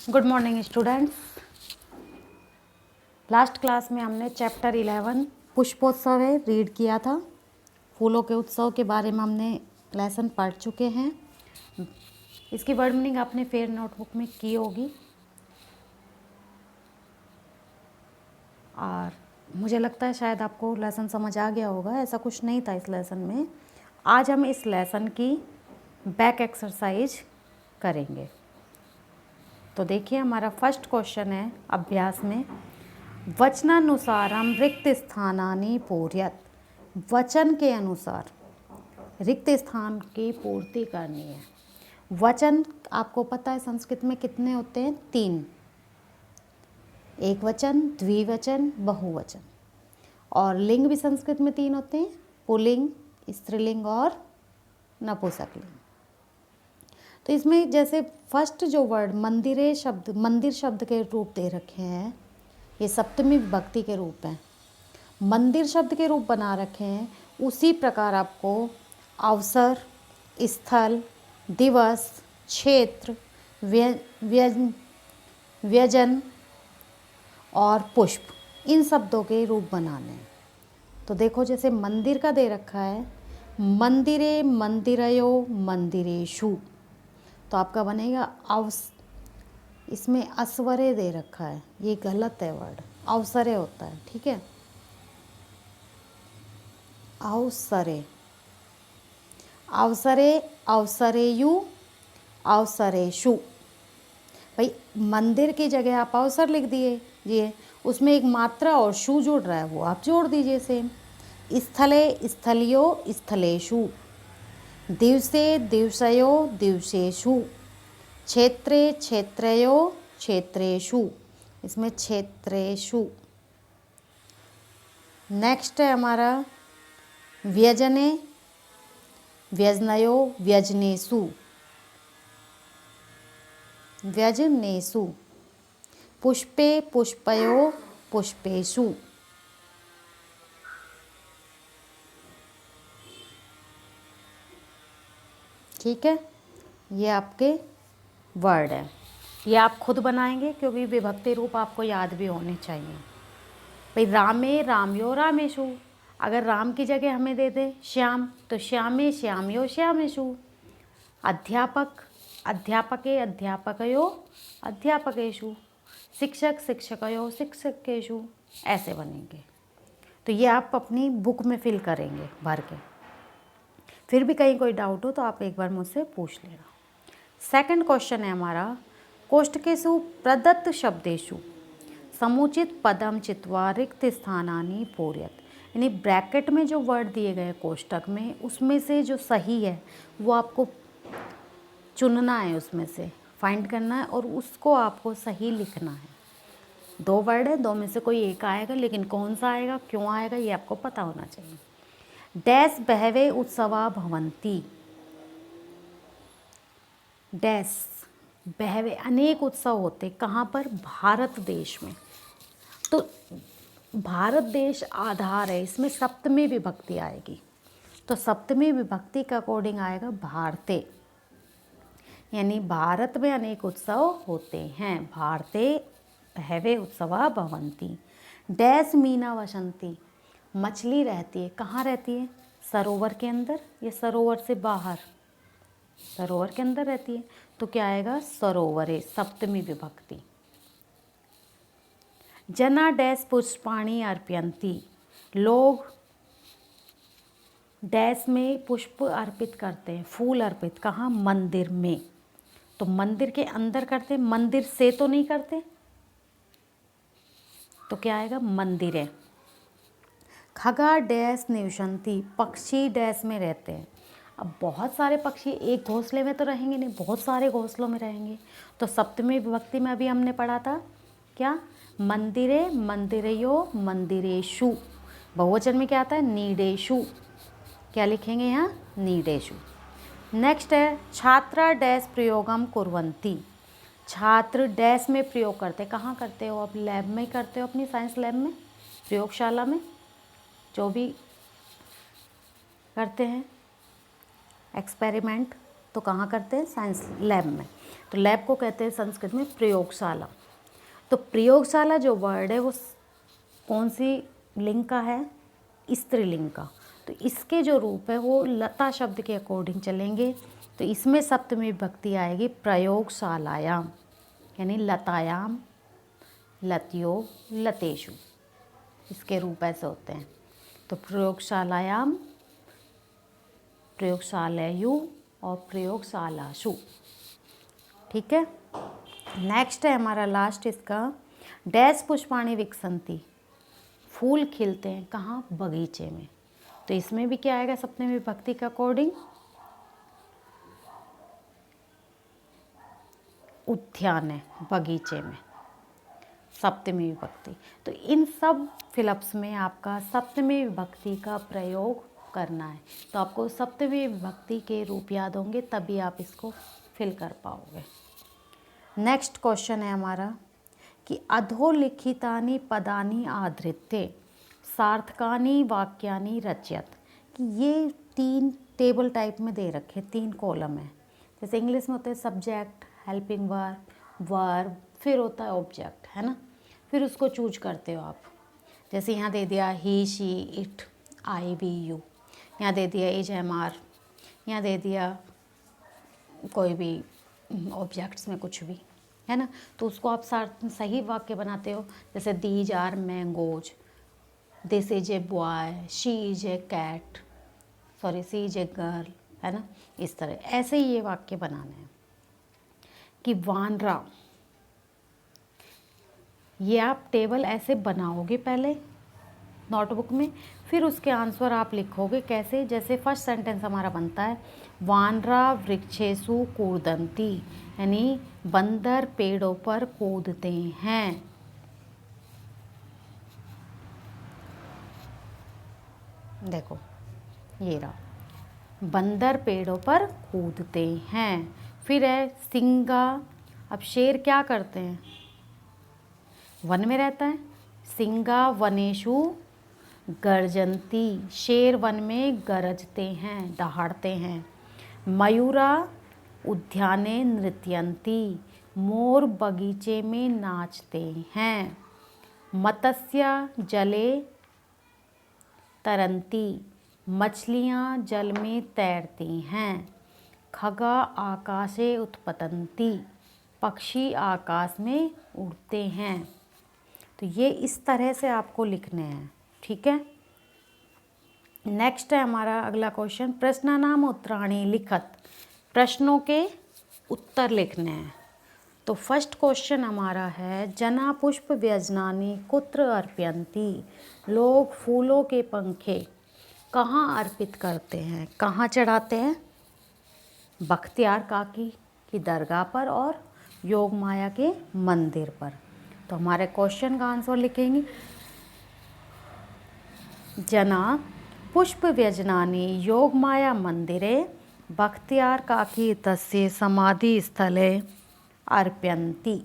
Good morning students. Last class में हमने chapter 11 पुष्पोत्सव है रीड किया था। फूलों के उत्सव के बारे में हमने लेसन पढ़ चुके हैं। इसकी वर्ड मीनिंग आपने फेयर नोटबुक में की होगी और मुझे लगता है शायद आपको लेसन समझ आ गया होगा। ऐसा कुछ नहीं था इस लेसन में। आज हम इस लेसन की बैक एक्सरसाइज करेंगे। तो देखिए, हमारा फर्स्ट क्वेश्चन है अभ्यास में, वचनानुसारम रिक्त स्थानानि पूर्यत। वचन के अनुसार रिक्त स्थान की पूर्ति करनी है। वचन आपको पता है संस्कृत में कितने होते हैं? 3। एक वचन, द्विवचन, बहुवचन। और लिंग भी संस्कृत में 3 होते हैं, पुल्लिंग, स्त्रीलिंग और नपुंसकलिंग। तो इसमें जैसे फर्स्ट जो वर्ड मंदिरे शब्द, मंदिर शब्द के रूप दे रखे हैं, ये सप्तमी विभक्ति के रूप हैं। मंदिर शब्द के रूप बना रखे हैं। उसी प्रकार आपको अवसर, स्थल, दिवस, क्षेत्र, व्यजन और पुष्प, इन शब्दों के रूप बनाने हैं। तो देखो, जैसे मंदिर का दे रखा है, मंदिरे, मंदिरयो, मंदिरेषु। तो आपका बनेगा इसमें अस्वरे दे रखा है, ये गलत है वर्ड, अवसरे होता है, ठीक है। अवसरे, अवसरे, अवसरेयु, अवसरेषु। भाई मंदिर की जगह आप अवसर लिख दिए, ये उसमें एक मात्रा और शु जुड़ रहा है, वो आप जोड़ दीजिए सेम। स्थले, स्थलियो, स्थलेषु। दिवसे, दिवसयो, दिवसेषु। क्षेत्रे, क्षेत्रयो, क्षेत्रेषु। इसमें क्षेत्रेषु। नेक्स्ट है हमारा व्यजने, व्यजनयो, व्यजनेषु, व्यजनेषु। पुष्पे, पुष्पयो, पुष्पेषु। ठीक है, ये आपके वर्ड है। ये आप खुद बनाएंगे क्योंकि विभक्ति रूप आपको याद भी होने चाहिए। भाई रामे, रामयो, रामेषु। अगर राम की जगह हमें दे दे श्याम, तो श्यामे, श्यामयो, श्यामेषु। अध्यापक, अध्यापके, अध्यापकयो, अध्यापकेषु। शिक्षक, शिक्षकयो, शिक्षकेषु। ऐसे बनेंगे। तो ये आप अपनी बुक में फिल करेंगे भर के। फिर भी कहीं कोई डाउट हो तो आप एक बार मुझसे पूछ लेना। सेकंड क्वेश्चन है हमारा, कोष्ठकेषु प्रदत्त शब्देषु समुचित पदम चित्वा रिक्त स्थानानि पूरयत। यानी ब्रैकेट में जो वर्ड दिए गए कोष्ठक में, उसमें से जो सही है वो आपको चुनना है, उसमें से फाइंड करना है और उसको आपको सही लिखना है। 2 वर्ड है, 2 में से कोई एक आएगा, लेकिन कौन सा आएगा, क्यों आएगा, ये आपको पता होना चाहिए। डैश बहवे उत्सवा भवन्ति। डैश बहवे, अनेक उत्सव होते, कहाँ पर? भारत देश में। तो भारत देश आधार है, इसमें सप्तमी विभक्ति आएगी। तो सप्तमी विभक्ति के अकॉर्डिंग आएगा भारते, यानी भारत में अनेक उत्सव होते हैं। भारते बहवे उत्सवा भवन्ति। डैश मीना वसंती। मछली रहती है, कहाँ रहती है? सरोवर के अंदर या सरोवर से बाहर? सरोवर के अंदर रहती है, तो क्या आएगा? सरोवरे, सप्तमी विभक्ति। जना डैश पुष्पाणि अर्पयन्ति। लोग डैश में पुष्प अर्पित करते हैं, फूल अर्पित, कहाँ? मंदिर में। तो मंदिर के अंदर करते, मंदिर से तो नहीं करते, तो क्या आएगा? मंदिरे। खगा डैश निवसन्ति। पक्षी डैश में रहते हैं। अब बहुत सारे पक्षी एक घोंसले में तो रहेंगे नहीं, बहुत सारे घोंसलों में रहेंगे। तो सप्तमी विभक्ति में अभी हमने पढ़ा था क्या? मंदिरे, मंदिरयो, मंदिरेषु। बहुवचन में क्या आता है? नीडेषु। क्या लिखेंगे यहाँ? नीडेषु। नेक्स्ट है छात्रा डैश प्रयोगम कुर्वन्ति। छात्र डैश में प्रयोग करते, कहाँ करते हो? आप लैब में करते हो, अपनी साइंस लैब में, प्रयोगशाला में, जो भी करते हैं एक्सपेरिमेंट, तो कहाँ करते हैं? साइंस लैब में। तो लैब को कहते हैं संस्कृत में प्रयोगशाला। तो प्रयोगशाला जो वर्ड है वो कौन सी लिंग का है? स्त्रीलिंग का। तो इसके जो रूप है वो लता शब्द के अकॉर्डिंग चलेंगे। तो इसमें सप्तमी विभक्ति आएगी प्रयोगशालायाम, यानी लतायाम, लत्यो, लतेषु। इसके रूप ऐसे होते हैं। तो प्रयोगशालायाम, प्रयोगशालयु और प्रयोगशालासु। ठीक है। नेक्स्ट है हमारा लास्ट इसका, डैश पुष्पाणि विकसंती, फूल खिलते हैं कहाँ? बगीचे में। तो इसमें भी क्या आएगा सप्तमी विभक्ति के अकॉर्डिंग? उद्यान है, बगीचे में, सप्तमी विभक्ति। तो इन सब फिलअप्स में आपका सप्तमी विभक्ति का प्रयोग करना है। तो आपको सप्तमी विभक्ति के रूप याद होंगे तभी आप इसको फिल कर पाओगे। नेक्स्ट क्वेश्चन है हमारा कि अधोलिखितानि पदानि आधृत्य सार्थकानि वाक्यानि रचयत। कि ये 3 टेबल टाइप में दे रखे, 3 कॉलम है। जैसे इंग्लिश में होते हैं सब्जेक्ट, हेल्पिंग वर्ब, फिर होता है ऑब्जेक्ट, है ना। फिर उसको चूज करते हो आप। जैसे यहाँ दे दिया he, she, it, I, we, you. यहाँ दे दिया एज, एम, आर। यहाँ दे दिया कोई भी ऑब्जेक्ट्स में कुछ भी, है ना। तो उसको आप सही वाक्य बनाते हो। जैसे these are mangoes, this is a boy, she is a cat, sorry she is a girl, है ना। इस तरह ऐसे ही ये वाक्य बनाने हैं। कि वानरा, ये आप टेबल ऐसे बनाओगे पहले नोटबुक में, फिर उसके आंसर आप लिखोगे कैसे? जैसे फर्स्ट सेंटेंस हमारा बनता है वानरा वृक्षेषु कूदन्ति, यानी बंदर पेड़ों पर कूदते हैं। देखो ये रहा, बंदर पेड़ों पर कूदते हैं। फिर है सिंगा, अब शेर क्या करते हैं? वन में रहता है। सिंगा वनेषु गर्जन्ति, शेर वन में गरजते हैं, दहाड़ते हैं। मयूरा उद्याने नृत्यन्ति, मोर बगीचे में नाचते हैं। मत्स्य जले तरंती, मछलियाँ जल में तैरती हैं। खगा आकाशे उत्पतंती, पक्षी आकाश में उड़ते हैं। तो ये इस तरह से आपको लिखने हैं। ठीक है। नेक्स्ट है हमारा अगला क्वेश्चन, प्रश्नानाम उत्तराणि लिखत, प्रश्नों के उत्तर लिखने हैं। तो फर्स्ट क्वेश्चन हमारा है जना पुष्प व्यजनानि कुत्र अर्पयन्ति, लोग फूलों के पंखे कहाँ अर्पित करते हैं, कहाँ चढ़ाते हैं? बख्तियार काकी की दरगाह पर और योग माया के मंदिर पर। तो हमारे क्वेश्चन का आंसर लिखेंगे जना पुष्प व्यजनानि योग माया मंदिरे बख्तियार काकी तस्य समाधि स्थले अर्पयन्ति।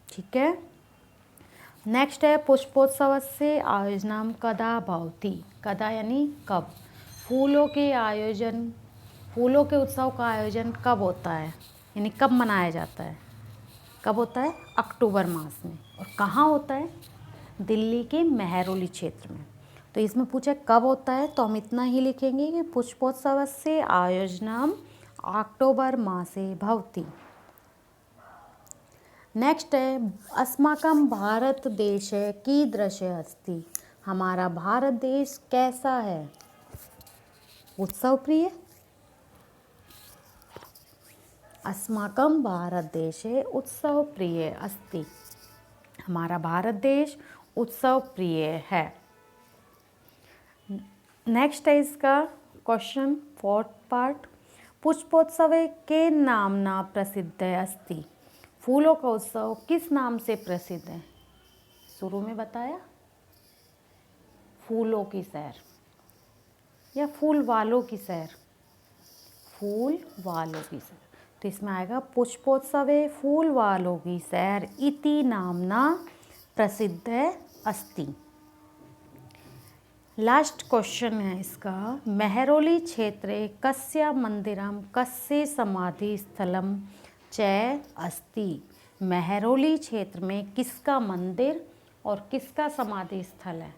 ठीक है। नेक्स्ट है पुष्पोत्सवस्य आयोजनम कदा भवति, कदा यानी कब। फूलों के उत्सव का आयोजन कब होता है, यानी कब मनाया जाता है? कब होता है? अक्टूबर मास में। और कहाँ होता है? दिल्ली के मेहरौली क्षेत्र में। तो इसमें पूछा कब होता है, तो हम इतना ही लिखेंगे कि पुष्पोत्सवस्य आयोजनम अक्टूबर मासे भवति। नेक्स्ट है अस्माकं भारत देश कीदृशः अस्ति, हमारा भारत देश कैसा है? उत्सव प्रिय। अस्माकं भारत देशे उत्सव प्रिय अस्ति, हमारा भारत देश उत्सव प्रिय है। नेक्स्ट है इसका क्वेश्चन 4th पार्ट, पुष्पोत्सवे के नामना प्रसिद्ध अस्ति, फूलों का उत्सव किस नाम से प्रसिद्ध है? शुरू में बताया फूलों की सैर या फूल वालों की सैर, फूल वालों की सैर। तो इसमें आएगा पुष्पोत्सवे फूल वालों की सैर इति नामना प्रसिद्ध अस्ति। लास्ट क्वेश्चन है इसका, मेहरोली क्षेत्रे कस्य मंदिरम कस्य समाधि स्थलम च अस्ति। मेहरोली क्षेत्र में किसका मंदिर और किसका समाधि स्थल है।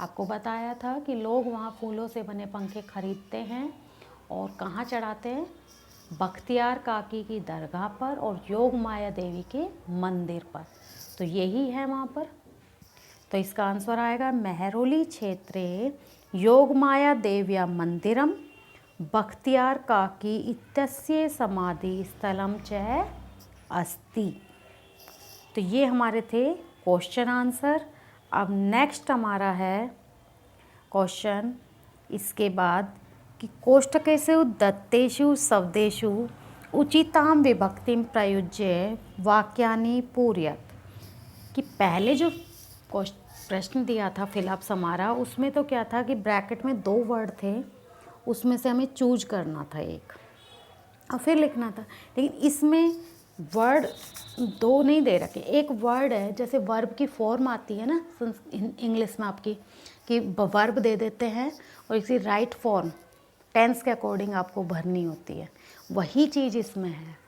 आपको बताया था कि लोग वहाँ फूलों से बने पंखे खरीदते हैं और कहाँ चढ़ाते हैं, बख्तियार काकी की दरगाह पर और योग माया देवी के मंदिर पर। तो यही है वहाँ पर। तो इसका आंसर आएगा मेहरोली क्षेत्रे योगमाया देव्या मंदिरम बख्तियार काकी इत्यस्य समाधि स्थलम च अस्ति। तो ये हमारे थे क्वेश्चन आंसर। अब नेक्स्ट हमारा है क्वेश्चन इसके बाद कि कोष्ठकेषु दत्तेषु शब्देषु उचितां विभक्तिं प्रयुज्य वाक्यानि पूरयत। कि पहले जो प्रश्न दिया था फिलअप समारा, उसमें तो क्या था कि ब्रैकेट में 2 वर्ड थे, उसमें से हमें चूज करना था एक और फिर लिखना था। लेकिन इसमें वर्ड 2 नहीं दे रखे, एक वर्ड है। जैसे वर्ब की फॉर्म आती है ना इंग्लिश में आपकी, कि वर्ब दे देते हैं और इसी राइट फॉर्म टेंस के अकॉर्डिंग आपको भरनी होती है, वही चीज़ इसमें है।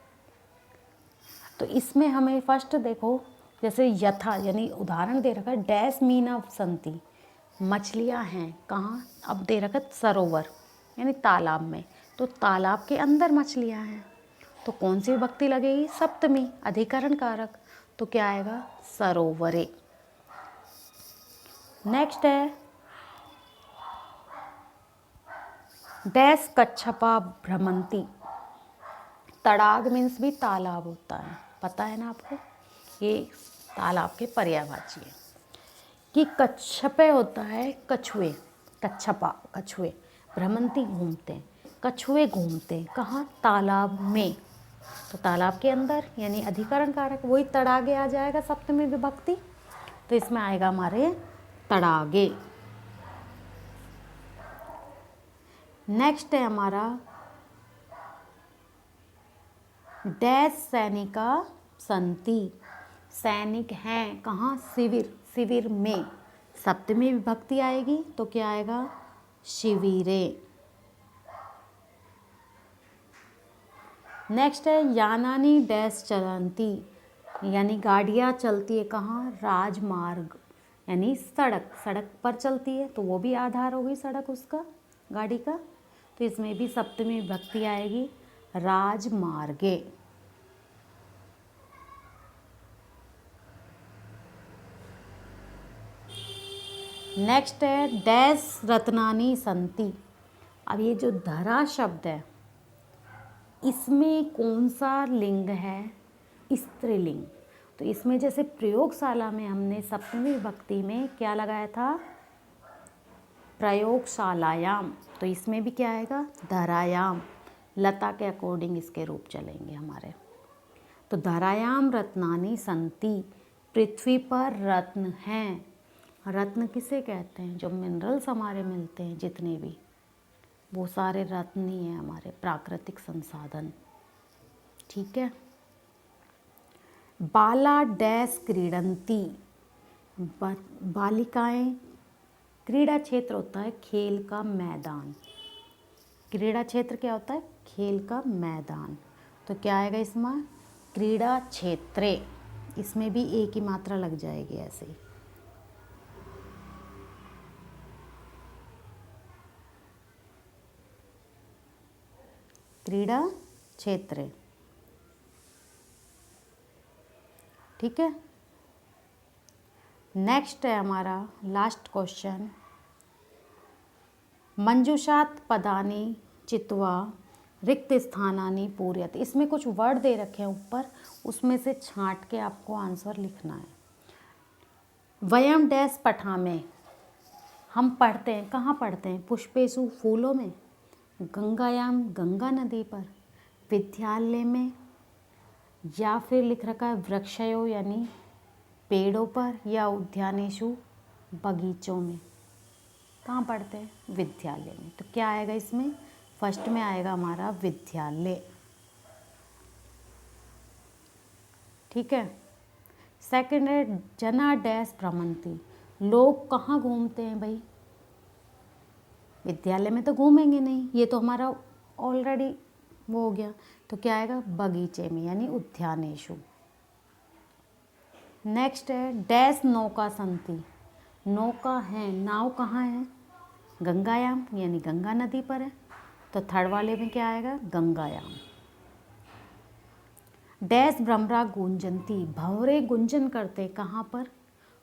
तो इसमें हमें फर्स्ट देखो, जैसे यथा यानी उदाहरण दे रखा है, डैश मीना संति, मछलियाँ हैं कहाँ, अब दे रखा सरोवर यानी तालाब में, तो तालाब के अंदर मछलियाँ हैं। तो कौन सी विभक्ति लगेगी, सप्तमी, अधिकरण कारक। तो क्या आएगा, सरोवरे। नेक्स्ट है डैश कच्छपा भ्रमंती, तड़ाग मीन्स भी तालाब होता है, पता है ना आपको, ये तालाब के पर्यायवाची है। कि कच्छपे होता है कछुए, कच्छपा कछुए, भ्रमंती घूमते हैं, कछुए घूमते हैं कहाँ, तालाब में। तो तालाब के अंदर यानी अधिकरण कारक, वही तड़ागे आ जाएगा सप्तमी विभक्ति। तो इसमें आएगा हमारे तड़ागे। नेक्स्ट है हमारा डैश सैनिका संति, सैनिक हैं कहाँ, शिविर, शिविर में, सप्तमी विभक्ति आएगी तो क्या आएगा, शिविरे। नेक्स्ट है यानानी डैश चलंती, यानी गाड़ियाँ चलती है कहाँ, राजमार्ग यानी सड़क, सड़क पर चलती है तो वो भी आधार होगी सड़क उसका, गाड़ी का। तो इसमें भी सप्तमी विभक्ति आएगी, राजमार्गे। नेक्स्ट है डैश रत्नानी संति। अब ये जो धरा शब्द है, इसमें कौन सा लिंग है, स्त्रीलिंग। तो इसमें जैसे प्रयोगशाला में हमने सप्तमी विभक्ति में क्या लगाया था, प्रयोगशालायाम, तो इसमें भी क्या आएगा, धरायाम, लता के अकॉर्डिंग इसके रूप चलेंगे हमारे। तो धरायाम रत्नानी संति, पृथ्वी पर रत्न हैं। रत्न किसे कहते हैं, जो मिनरल्स हमारे मिलते हैं जितने भी, वो सारे रत्न ही हैं हमारे, प्राकृतिक संसाधन। ठीक है। बाला डैश क्रीडंती, बालिकाएं, क्रीड़ा क्षेत्र होता है खेल का मैदान, क्रीड़ा क्षेत्र क्या होता है, खेल का मैदान। तो क्या आएगा इसमें, क्रीड़ा क्षेत्रे, इसमें भी एक ही मात्रा लग जाएगी ऐसे ही। क्रीड़ा क्षेत्र, ठीक है। नेक्स्ट है हमारा लास्ट क्वेश्चन, मंजूषात पदानी चित्वा रिक्त स्थानानि पूरयत। इसमें कुछ वर्ड दे रखे हैं ऊपर, उसमें से छांट के आपको आंसर लिखना है। वयम डैश पठामे, हम पढ़ते हैं कहाँ पढ़ते हैं, पुष्पेशु फूलों में, गंगायाम गंगा नदी पर, विद्यालय में, या फिर लिख रखा है वृक्षयो यानी पेड़ों पर, या उद्यानेशु बगीचों में। कहाँ पढ़ते हैं, विद्यालय में। तो क्या आएगा इसमें, फर्स्ट में आएगा हमारा विद्यालय। ठीक है। सेकंड है जना डैश भ्रमंती, लोग कहाँ घूमते हैं भाई, विद्यालय में तो घूमेंगे नहीं, ये तो हमारा ऑलरेडी वो हो गया। तो क्या आएगा, बगीचे में यानी उद्यानेषु। नेक्स्ट है डैश नौका संति। नौका है, नाव कहाँ है, गंगायाम यानी गंगा नदी पर है। तो थर्ड वाले में क्या आएगा, गंगायाम। डैश भ्रमरा गुंजंती। भंवरे गुंजन करते कहाँ पर,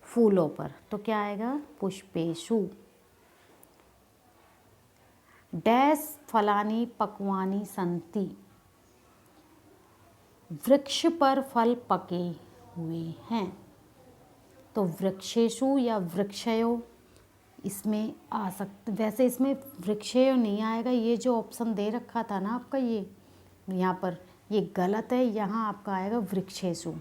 फूलों पर। तो क्या आएगा, पुष्पेषु। डैश फलानि पक्वानि संति। वृक्ष पर फल पके हुए हैं। तो वृक्षेषु या वृक्षयो इसमें आ सकते, वैसे इसमें वृक्षयो नहीं आएगा, ये जो ऑप्शन दे रखा था ना आपका, ये यहाँ पर ये गलत है। यहाँ आपका आएगा वृक्षेषु,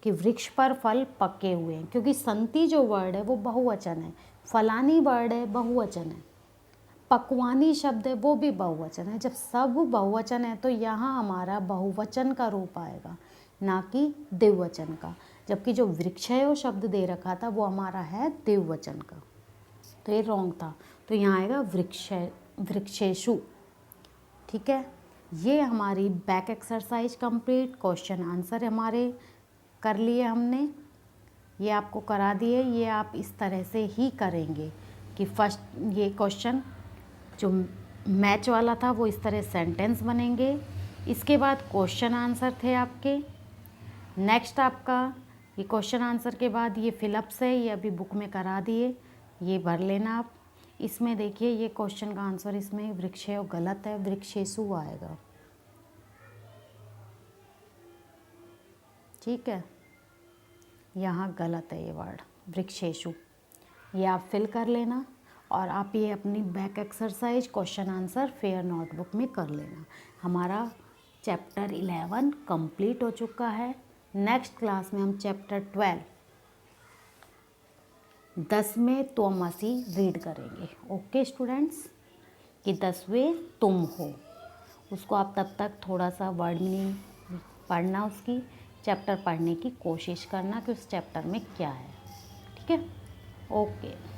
कि वृक्ष पर फल पके हुए हैं, क्योंकि संति जो वर्ड है वो बहुवचन है, फलानी वर्ड है बहुवचन है, पकवानी शब्द है वो भी बहुवचन है। जब सब बहुवचन है तो यहाँ हमारा बहुवचन का रूप आएगा, ना कि द्विवचन का। जबकि जो वृक्षयो शब्द दे रखा था वो हमारा है द्विवचन का, तो ये रॉन्ग था। तो यहाँ आएगा वृक्षेषु। ठीक है, ये हमारी back exercise complete. Question answer हमारे कर लिए हमने, ये आपको करा दिए। ये आप इस तरह से ही करेंगे कि फर्स्ट ये क्वेश्चन जो मैच वाला था वो इस तरह सेंटेंस बनेंगे, इसके बाद क्वेश्चन आंसर थे आपके। नेक्स्ट आपका ये क्वेश्चन आंसर के बाद ये फिलअप्स है, ये अभी बुक में करा दिए, ये भर लेना आप। इसमें देखिए ये क्वेश्चन का आंसर इसमें वृक्षेय गलत है, वृक्षेषु आएगा। ठीक है, यहाँ गलत है ये वर्ड वृक्षेषु, ये आप फिल कर लेना। और आप ये अपनी back exercise question answer fair notebook में कर लेना। हमारा चैप्टर 11 कंप्लीट हो चुका है। नेक्स्ट क्लास में हम चैप्टर 12 10वें त्वमसि रीड करेंगे। ओके स्टूडेंट्स, कि 10वें तुम हो, उसको आप तब तक थोड़ा सा वर्ड मीनिंग पढ़ना, उसकी चैप्टर पढ़ने की कोशिश करना कि उस चैप्टर में क्या है। ठीक है, ओके।